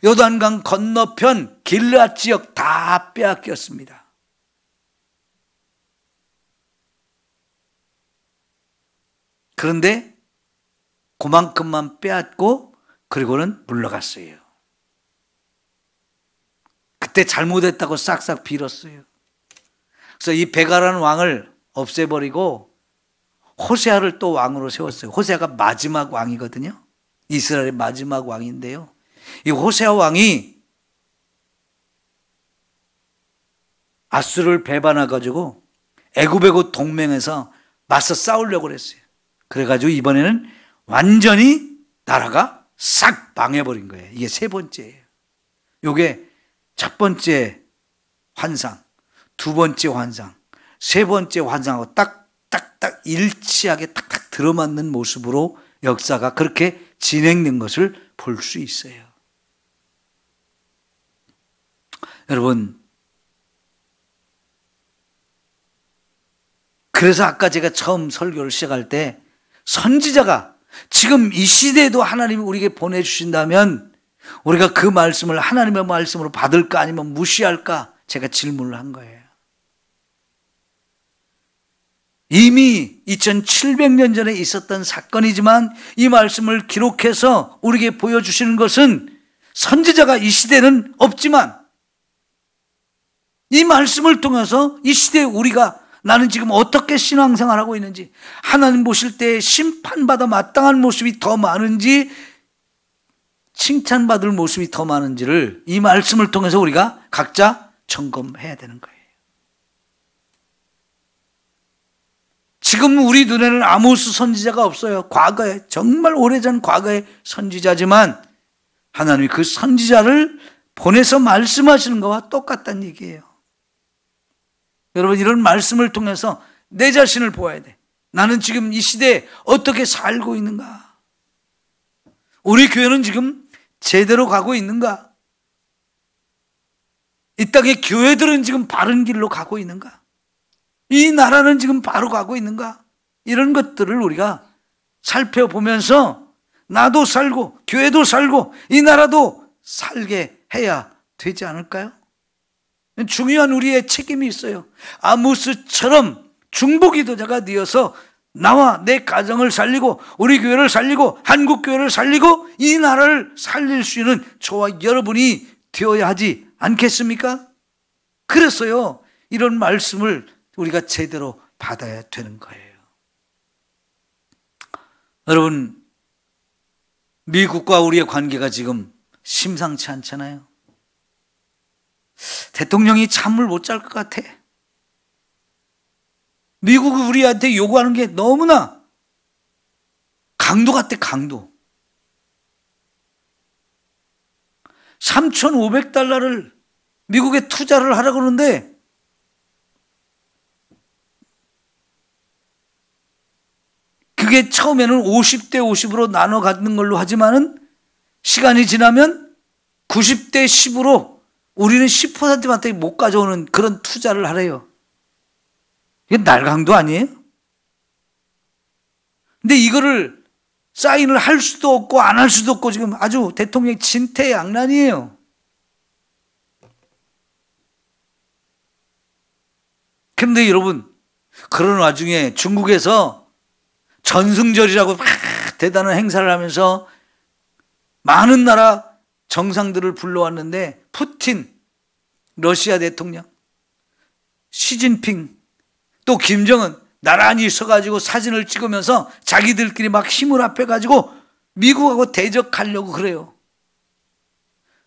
요단강 건너편 길르앗 지역 다 빼앗겼습니다. 그런데 그만큼만 빼앗고 그리고는 물러갔어요. 그때 잘못했다고 싹싹 빌었어요. 그래서 이 베가라는 왕을 없애버리고 호세아를 또 왕으로 세웠어요. 호세아가 마지막 왕이거든요. 이스라엘의 마지막 왕인데요. 이 호세아 왕이 아수르를 배반해가지고 애굽하고 동맹해서 맞서 싸우려고 그랬어요. 그래가지고 이번에는 완전히 나라가 싹 망해버린 거예요. 이게 세 번째예요. 이게 첫 번째 환상, 두 번째 환상, 세 번째 환상하고 딱딱딱 일치하게 탁탁 들어맞는 모습으로 역사가 그렇게 진행된 것을 볼 수 있어요. 여러분, 그래서 아까 제가 처음 설교를 시작할 때 선지자가 지금 이 시대에도 하나님이 우리에게 보내주신다면 우리가 그 말씀을 하나님의 말씀으로 받을까 아니면 무시할까 제가 질문을 한 거예요. 이미 2700년 전에 있었던 사건이지만 이 말씀을 기록해서 우리에게 보여주시는 것은 선지자가 이 시대는 없지만 이 말씀을 통해서 이 시대에 우리가 나는 지금 어떻게 신앙생활하고 있는지, 하나님 보실 때 심판받아 마땅한 모습이 더 많은지 칭찬받을 모습이 더 많은지를 이 말씀을 통해서 우리가 각자 점검해야 되는 거예요. 지금 우리 눈에는 아모스 선지자가 없어요. 과거에, 정말 오래전 과거의 선지자지만 하나님이 그 선지자를 보내서 말씀하시는 것과 똑같다는 얘기예요. 여러분, 이런 말씀을 통해서 내 자신을 보아야 돼. 나는 지금 이 시대에 어떻게 살고 있는가? 우리 교회는 지금 제대로 가고 있는가? 이 땅의 교회들은 지금 바른 길로 가고 있는가? 이 나라는 지금 바로 가고 있는가? 이런 것들을 우리가 살펴보면서 나도 살고 교회도 살고 이 나라도 살게 해야 되지 않을까요? 중요한 우리의 책임이 있어요. 아모스처럼 중보기도자가 되어서 나와 내 가정을 살리고 우리 교회를 살리고 한국 교회를 살리고 이 나라를 살릴 수 있는 저와 여러분이 되어야 하지 않겠습니까? 그래서요, 이런 말씀을 우리가 제대로 받아야 되는 거예요. 여러분, 미국과 우리의 관계가 지금 심상치 않잖아요. 대통령이 잠을 못 잘 것 같아. 미국이 우리한테 요구하는 게 너무나 강도 같아, 강도. 3,500달러를 미국에 투자를 하라고 그러는데 그게 처음에는 50대 50으로 나눠 갖는 걸로 하지만은 시간이 지나면 90대 10으로 우리는 10%밖에 못 가져오는 그런 투자를 하래요. 이게 날강도 아니에요? 근데 이거를 사인을 할 수도 없고 안 할 수도 없고 지금 아주 대통령이 진퇴양난이에요. 그런데 여러분, 그런 와중에 중국에서 전승절이라고 막 대단한 행사를 하면서 많은 나라 정상들을 불러왔는데 푸틴, 러시아 대통령, 시진핑, 또 김정은 나란히 서가지고 사진을 찍으면서 자기들끼리 막 힘을 합해가지고 미국하고 대적하려고 그래요.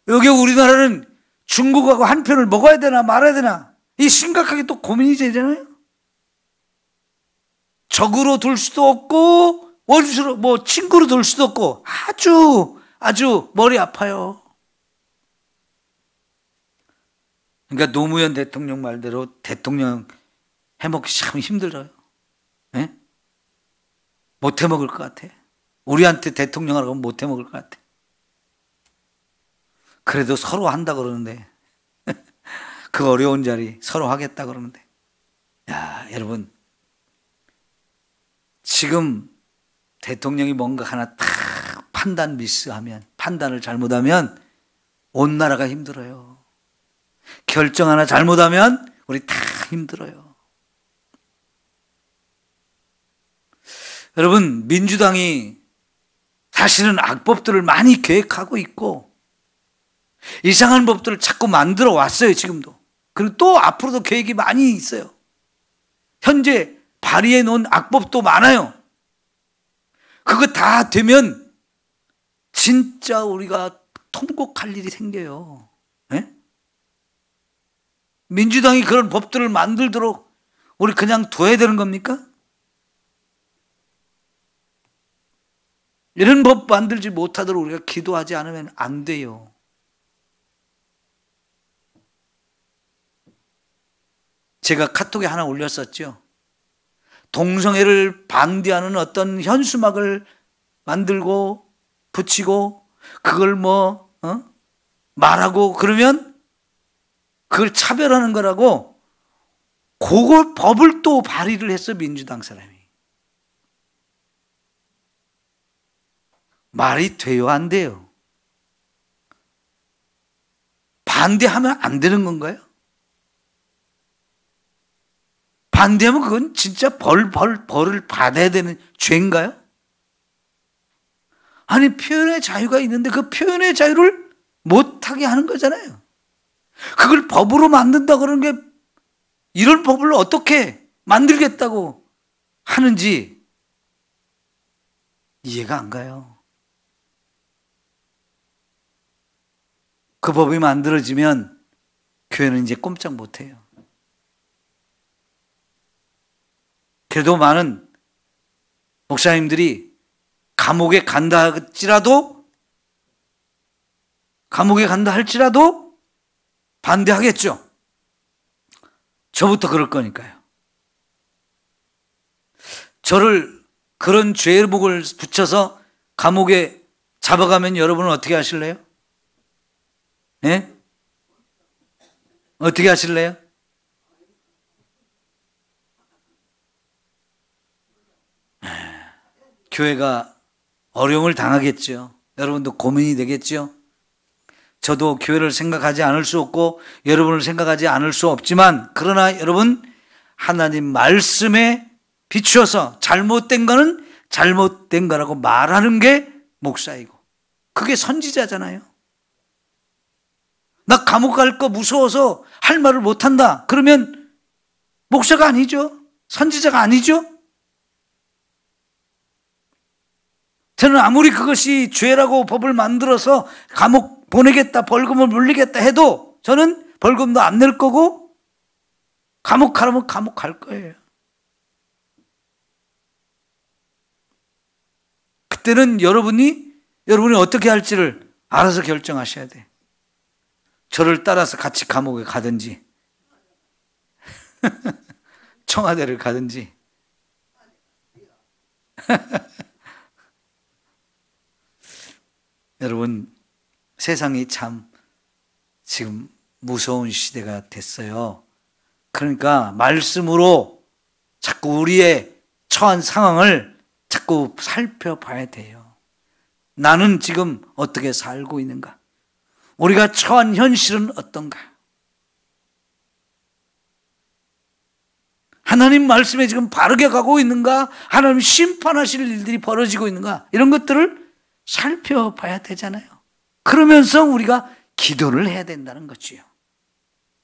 여기 우리나라는 중국하고 한 편을 먹어야 되나 말아야 되나, 이 심각하게 또 고민이 되잖아요. 적으로 둘 수도 없고 원수로 친구로 둘 수도 없고 아주 머리 아파요. 그러니까 노무현 대통령 말대로 대통령 해먹기 참 힘들어요. 네? 못 해먹을 것 같아. 우리한테 대통령 하라고 하면 못 해먹을 것 같아. 그래도 서로 한다 그러는데 그 어려운 자리 서로 하겠다 그러는데, 야, 여러분, 지금 대통령이 뭔가 하나 딱 판단 미스하면, 판단을 잘못하면 온 나라가 힘들어요. 결정 하나 잘못하면 우리 다 힘들어요. 여러분, 민주당이 사실은 악법들을 많이 계획하고 있고 이상한 법들을 자꾸 만들어 왔어요. 지금도. 그리고 또 앞으로도 계획이 많이 있어요. 현재 발의해 놓은 악법도 많아요. 그거 다 되면 진짜 우리가 통곡할 일이 생겨요. 네? 민주당이 그런 법들을 만들도록 우리 그냥 둬야 되는 겁니까? 이런 법 만들지 못하도록 우리가 기도하지 않으면 안 돼요. 제가 카톡에 하나 올렸었죠. 동성애를 반대하는 어떤 현수막을 만들고 붙이고 그걸 말하고 그러면 그걸 차별하는 거라고 그걸 법을 또 발의를 했어, 민주당 사람이. 말이 돼요, 안 돼요? 반대하면 안 되는 건가요? 반대하면 그건 진짜 벌을 받아야 되는 죄인가요? 아니, 표현의 자유가 있는데 그 표현의 자유를 못하게 하는 거잖아요. 그걸 법으로 만든다 그러는 게, 이런 법을 어떻게 만들겠다고 하는지 이해가 안 가요. 그 법이 만들어지면 교회는 이제 꼼짝 못해요. 그래도 많은 목사님들이 감옥에 간다 할지라도 반대하겠죠. 저부터 그럴 거니까요. 저를 그런 죄목을 붙여서 감옥에 잡아가면 여러분은 어떻게 하실래요? 예? 어떻게 하실래요? 교회가 어려움을 당하겠죠. 여러분도 고민이 되겠죠. 저도 교회를 생각하지 않을 수 없고 여러분을 생각하지 않을 수 없지만, 그러나 여러분, 하나님 말씀에 비추어서 잘못된 거는 잘못된 거라고 말하는 게 목사이고, 그게 선지자잖아요. 나 감옥 갈 거 무서워서 할 말을 못한다. 그러면 목사가 아니죠. 선지자가 아니죠. 저는 아무리 그것이 죄라고 법을 만들어서 감옥 보내겠다, 벌금을 물리겠다 해도 저는 벌금도 안 낼 거고 감옥 가라면 감옥 갈 거예요. 그때는 여러분이 어떻게 할지를 알아서 결정하셔야 돼. 저를 따라서 같이 감옥에 가든지 청와대를 가든지. 여러분, 세상이 참 지금 무서운 시대가 됐어요. 그러니까 말씀으로 자꾸 우리의 처한 상황을 자꾸 살펴봐야 돼요. 나는 지금 어떻게 살고 있는가? 우리가 처한 현실은 어떤가? 하나님 말씀에 지금 바르게 가고 있는가? 하나님 심판하실 일들이 벌어지고 있는가? 이런 것들을 살펴봐야 되잖아요. 그러면서 우리가 기도를 해야 된다는 거지요.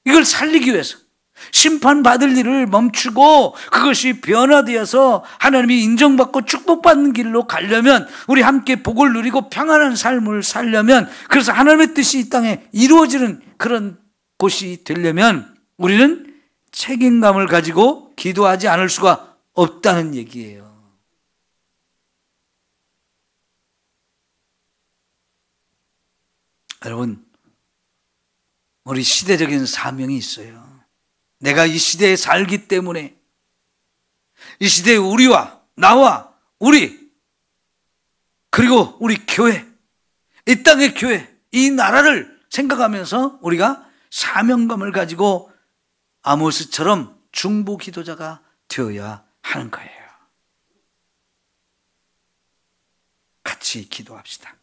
이걸 살리기 위해서 심판받을 일을 멈추고 그것이 변화되어서 하나님이 인정받고 축복받는 길로 가려면, 우리 함께 복을 누리고 평안한 삶을 살려면, 그래서 하나님의 뜻이 이 땅에 이루어지는 그런 곳이 되려면 우리는 책임감을 가지고 기도하지 않을 수가 없다는 얘기예요. 여러분, 우리 시대적인 사명이 있어요. 내가 이 시대에 살기 때문에 이 시대에 우리와 나와 우리, 그리고 우리 교회, 이 땅의 교회, 이 나라를 생각하면서 우리가 사명감을 가지고 아모스처럼 중보 기도자가 되어야 하는 거예요. 같이 기도합시다.